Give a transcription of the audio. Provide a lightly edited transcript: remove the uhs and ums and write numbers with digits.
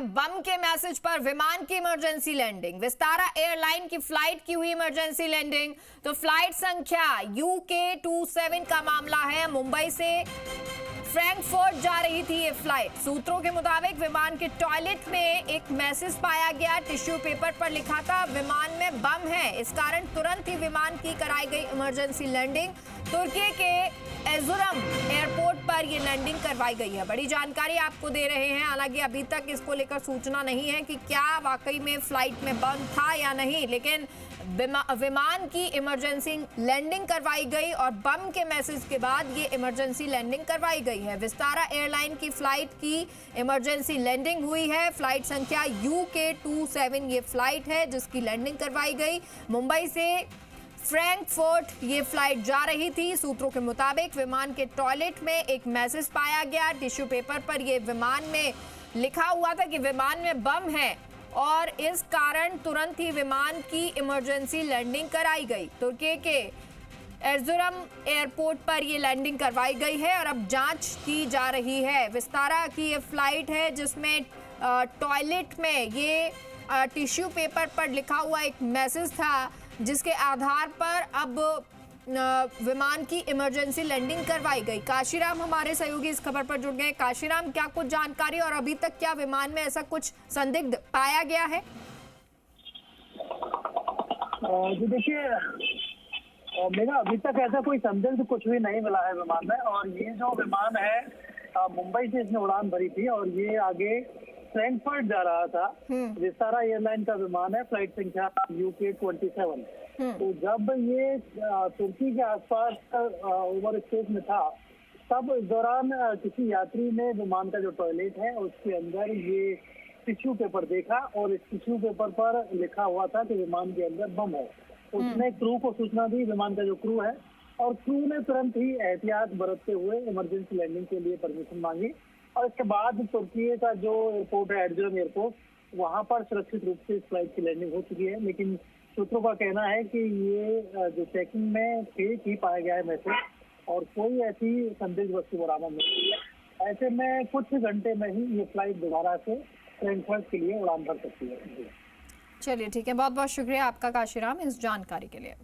हैं बम के मैसेज पर विमान की इमरजेंसी लैंडिंग। विस्तारा एयरलाइन की फ्लाइट की हुई इमरजेंसी लैंडिंग। तो फ्लाइट संख्या UK27 का मामला है। मुंबई से फ्रैंकफर्ट जा रही थी ये फ्लाइट। सूत्रों के मुताबिक विमान के टॉयलेट में एक मैसेज पाया गया। टिश्यू पेपर पर लिखा था विमान में बम है। इस कारण तुरंत ही विमान की कराई गई इमरजेंसी लैंडिंग। तुर्की के एर्जुरम एयरपोर्ट पर यह लैंडिंग करवाई गई है। बड़ी जानकारी आपको दे रहे हैं। हालांकि अभी तक इसको लेकर सूचना नहीं है कि क्या वाकई में फ्लाइट में बम था या नहीं, लेकिन विमान की इमरजेंसी लैंडिंग करवाई गई और बम के मैसेज के बाद ये इमरजेंसी लैंडिंग करवाई गई है। विस्तारा एयरलाइन की फ्लाइट की इमरजेंसी लैंडिंग हुई है। फ्लाइट संख्या UK27 ये फ्लाइट है जिसकी लैंडिंग करवाई गई। मुंबई से फ्रैंकफर्ट ये फ्लाइट जा रही थी। सूत्रों के मुताबिक विमान के टॉयलेट में एक मैसेज पाया गया। टिश्यू पेपर पर ये विमान में लिखा हुआ था कि विमान में बम है और इस कारण तुरंत ही विमान की इमरजेंसी लैंडिंग कराई गई। तुर्की के एर्जुरम एयरपोर्ट पर ये लैंडिंग करवाई गई है और अब जांच की जा रही है। विस्तारा की ये फ्लाइट है जिसमें टॉयलेट में ये टिश्यू पेपर पर लिखा हुआ एक मैसेज था जिसके आधार पर अब विमान की इमरजेंसी लैंडिंग करवाई गई। काशीराम हमारे सहयोगी इस खबर पर जुड़ गए। काशीराम, क्या कुछ जानकारी और अभी तक क्या विमान में ऐसा कुछ संदिग्ध पाया गया है? जी देखिए, मेरा अभी तक ऐसा कोई संदिग्ध कुछ भी नहीं मिला है विमान में। और ये जो विमान है मुंबई से इसने उड़ान भरी थी और ये आगे फ्रैंकफर्ट जा रहा था। विस्तारा एयरलाइन का विमान है, फ्लाइट संख्या UK27। तो जब ये तुर्की के आसपास ओवर स्पेस में था तब इस दौरान किसी यात्री ने विमान का जो टॉयलेट है उसके अंदर ये टिश्यू पेपर देखा और इस टिश्यू पेपर पर लिखा हुआ था कि विमान के अंदर बम है। उसने क्रू को सूचना दी, विमान का जो क्रू है, और क्रू ने तुरंत ही एहतियात बरतते हुए इमरजेंसी लैंडिंग के लिए परमिशन मांगी। और इसके बाद तुर्की का जो एयरपोर्ट है एर्जुरम एयरपोर्ट, वहां पर सुरक्षित रूप से इस फ्लाइट की लैंडिंग हो चुकी है। लेकिन सूत्रों का कहना है कि ये जो चेकिंग में फेक ही पाया गया है मैसेज और कोई ऐसी संदिग्ध वस्तु बरामद नहीं हुई है। ऐसे में कुछ घंटे में ही ये फ्लाइट दोबारा से फ्रैंकफर्ट के लिए उड़ान भर सकती है। चलिए ठीक है, बहुत बहुत शुक्रिया आपका काशीराम इस जानकारी के लिए।